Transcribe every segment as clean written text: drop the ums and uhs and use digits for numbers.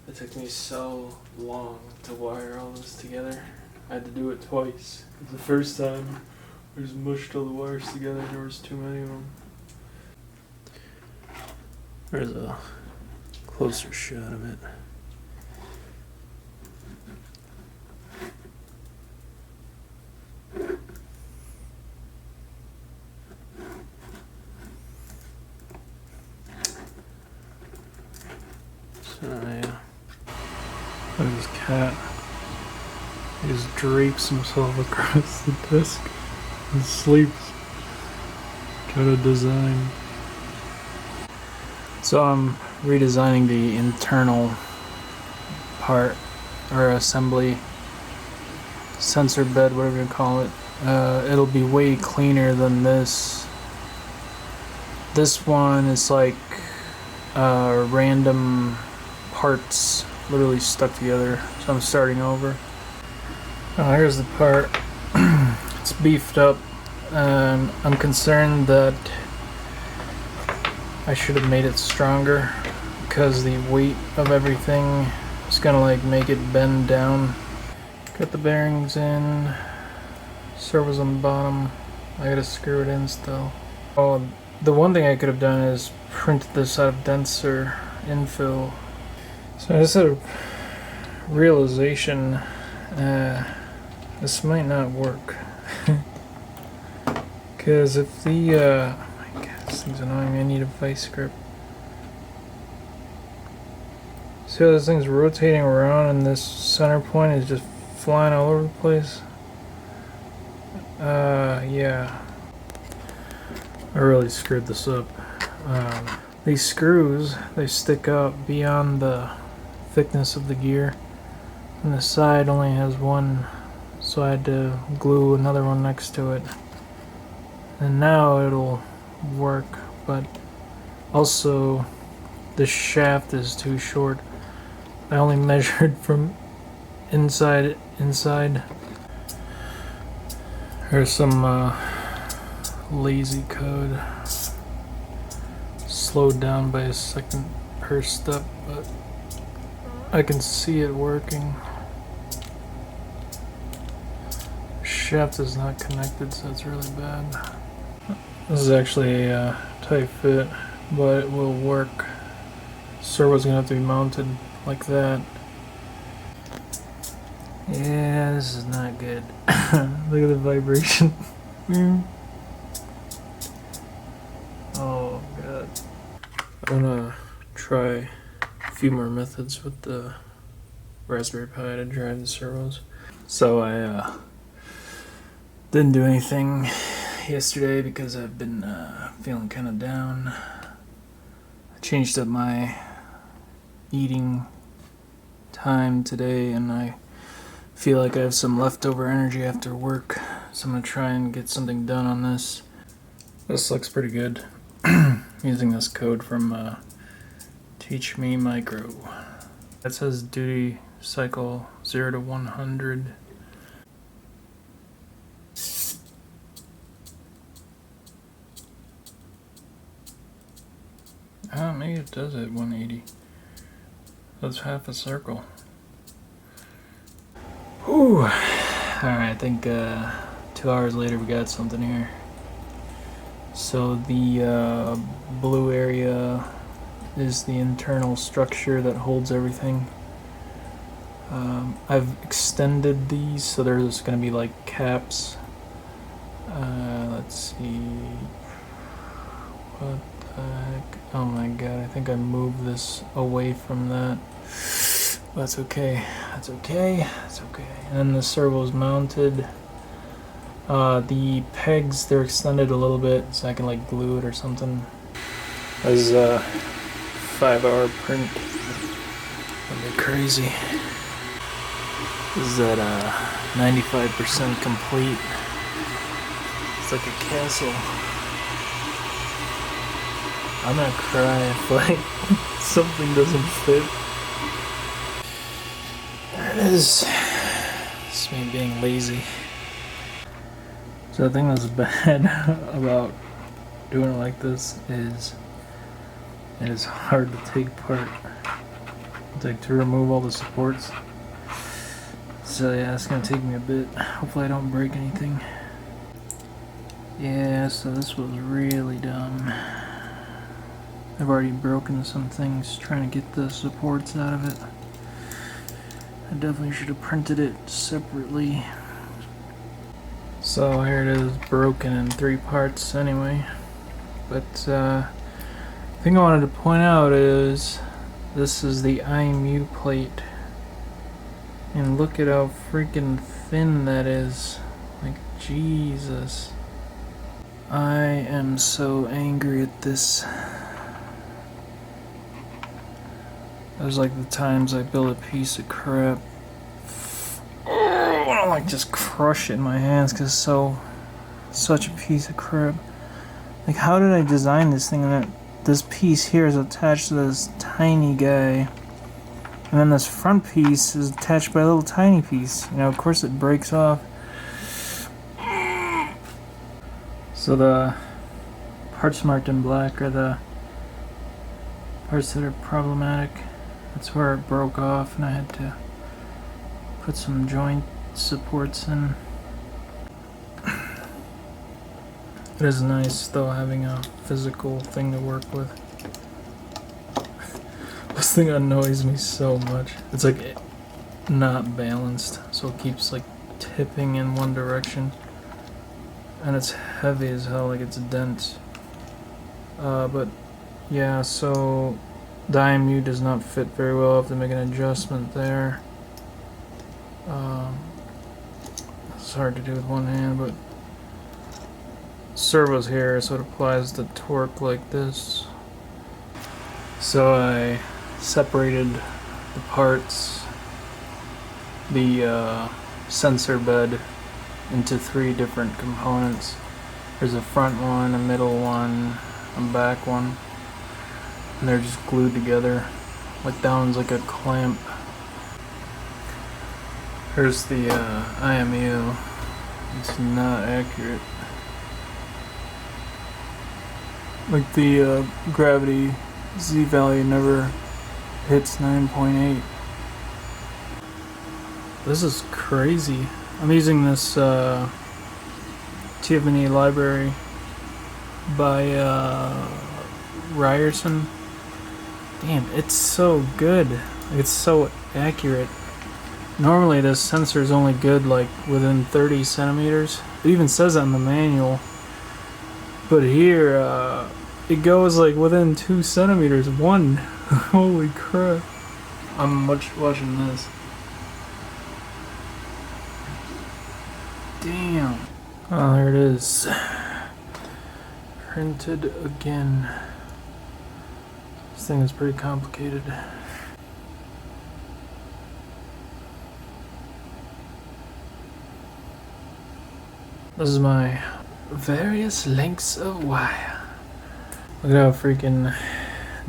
It took me so long to wire all this together. I had to do it twice. The first time, I just mushed all the wires together and there was too many of them. There's a closer shot of it. So yeah. Look at this cat. He just drapes himself across the desk and sleeps. Got a design. So I'm redesigning the internal part or assembly, sensor bed, whatever you call it. It'll be way cleaner than this. This one is like random parts literally stuck together, so I'm starting over. Oh, here's the part. It's beefed up. I'm concerned that I should have made it stronger because the weight of everything is gonna like make it bend down. Got the bearings in, servos on the bottom. I gotta screw it in still. Oh, the one thing I could have done is print this out of denser infill. So I just had a realization, this might not work. Because if the, oh my god, this thing's annoying, I need a vice grip. See how this thing's rotating around and this center point is just flying all over the place? Yeah. I really screwed this up. These screws, they stick out beyond the thickness of the gear. And the side only has one, so I had to glue another one next to it. And now it'll work, but also the shaft is too short. I only measured from inside. There's some lazy code, slowed down by a second per step, but I can see it working. Shaft is not connected, so it's really bad. This is actually a tight fit, but it will work. Servo's gonna have to be mounted like that. Yeah, this is not good. Look at the vibration. Oh god. I wanna try a few more methods with the Raspberry Pi to drive the servos. So I didn't do anything yesterday because I've been feeling kind of down. I changed up my eating time today and I feel like I have some leftover energy after work, so I'm gonna try and get something done on this. This looks pretty good. Using this code from Teach Me Micro. That says duty cycle 0 to 100. Maybe it does at 180. That's half a circle. Whew. Alright, I think 2 hours later we got something here. So the blue area is the internal structure that holds everything. I've extended these so there's going to be like caps. Let's see. What the heck? Oh my god, I think I moved this away from that. That's okay. That's okay. That's okay. And then the servo's mounted. The pegs, they're extended a little bit so I can like glue it or something. This is a 5-hour print. That'd be crazy. This is at 95% complete. It's like a castle. I'm gonna cry if like something doesn't fit. There it is. It's me being lazy. So the thing that's bad about doing it like this is it is hard to take apart like to remove all the supports. So yeah, it's gonna take me a bit. Hopefully I don't break anything. Yeah, so this was really dumb. I've already broken some things trying to get the supports out of it. I definitely should have printed it separately. So here it is, broken in 3 parts anyway. But the thing I wanted to point out is this is the IMU plate. And look at how freaking thin that is. Like, Jesus. I am so angry at this. Those like the times I build a piece of crap. I don't like just crush it in my hands because it's such a piece of crap. Like, how did I design this thing that this piece here is attached to this tiny guy, and then this front piece is attached by a little tiny piece. You know, of course it breaks off. So the parts marked in black are the parts that are problematic. That's where it broke off and I had to put some joint supports in. It is nice though having a physical thing to work with. This thing annoys me so much. It's like not balanced, so it keeps like tipping in one direction. And it's heavy as hell, like it's dense. But yeah, so the IMU does not fit very well. I have to make an adjustment there. It's hard to do with one hand, but servo's here, so it applies the torque like this. So I separated the parts, the sensor bed, into 3 different components. There's a front one, a middle one, a back one, and they're just glued together. Like that one's like a clamp. Here's the IMU. It's not accurate. Like the gravity Z value never hits 9.8. This is crazy. I'm using this Tiffany library by Ryerson. Damn, it's so good. It's so accurate. Normally this sensor is only good like within 30 centimeters. It even says that in the manual. But here, it goes like within 2 centimeters. One. Holy crap. I'm watching this. Damn. Oh, there it is. Printed again. This thing is pretty complicated. This is my various lengths of wire. Look at how freaking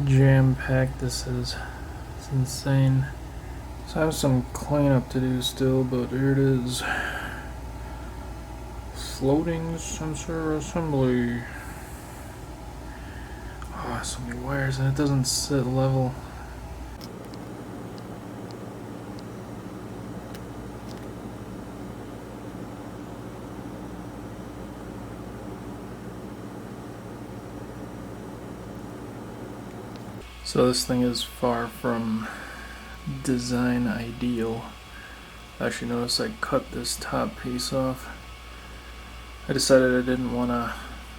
jam-packed this is. It's insane. So I have some cleanup to do still, but here it is. Floating sensor assembly. Oh, so many wires and it doesn't sit level. So this thing is far from design ideal. Actually, notice I cut this top piece off. I decided I didn't want to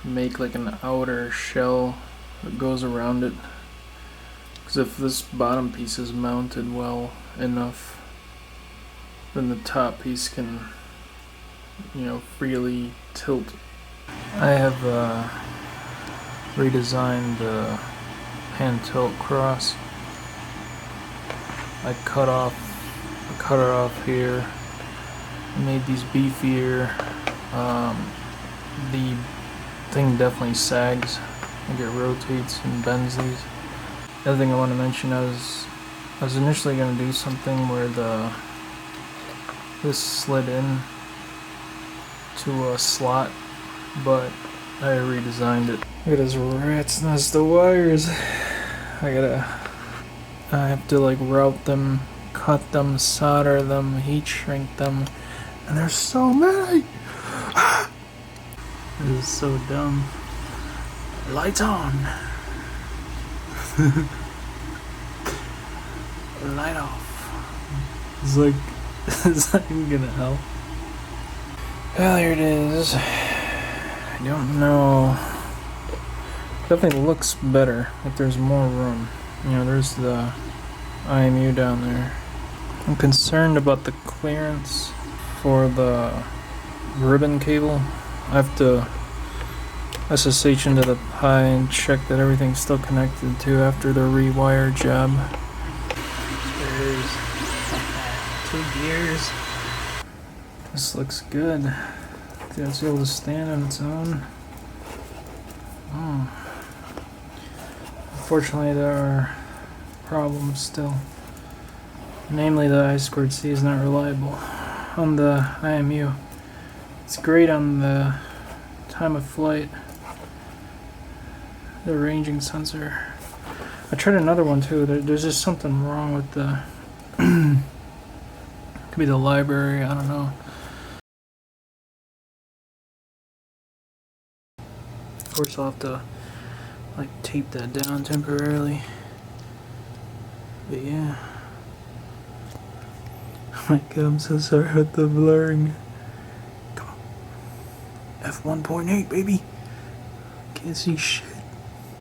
make like an outer shell that goes around it, because if this bottom piece is mounted well enough, then the top piece can, you know, freely tilt. I have redesigned the hand tilt cross. I cut it off here. I made these beefier. The thing definitely sags. I think it rotates and bends these. The other thing I want to mention is I was initially going to do something where this slid in to a slot, but I redesigned it. Look at this rat's nest of wires. I I have to like route them, cut them, solder them, heat shrink them, and there's so many. This is so dumb. Lights on. Light off. It's like, it's not even gonna help. Well, here it is. I don't know. Definitely looks better if there's more room. You know, there's the IMU down there. I'm concerned about the clearance for the ribbon cable. I have to SSH into the Pi and check that everyth's still connected to after the rewire job. There's 2 gears. This looks good. It's able to stand on its own. Unfortunately, there are problems still. Namely, the I2C is not reliable on the IMU. It's great on the time of flight, the ranging sensor. I tried another one too. There's just something wrong with the could be the library, I don't know. Of course I'll have to like tape that down temporarily. But yeah. Oh my god, I'm so sorry with the blurring. Come on. F1.8 baby. Can't see shit.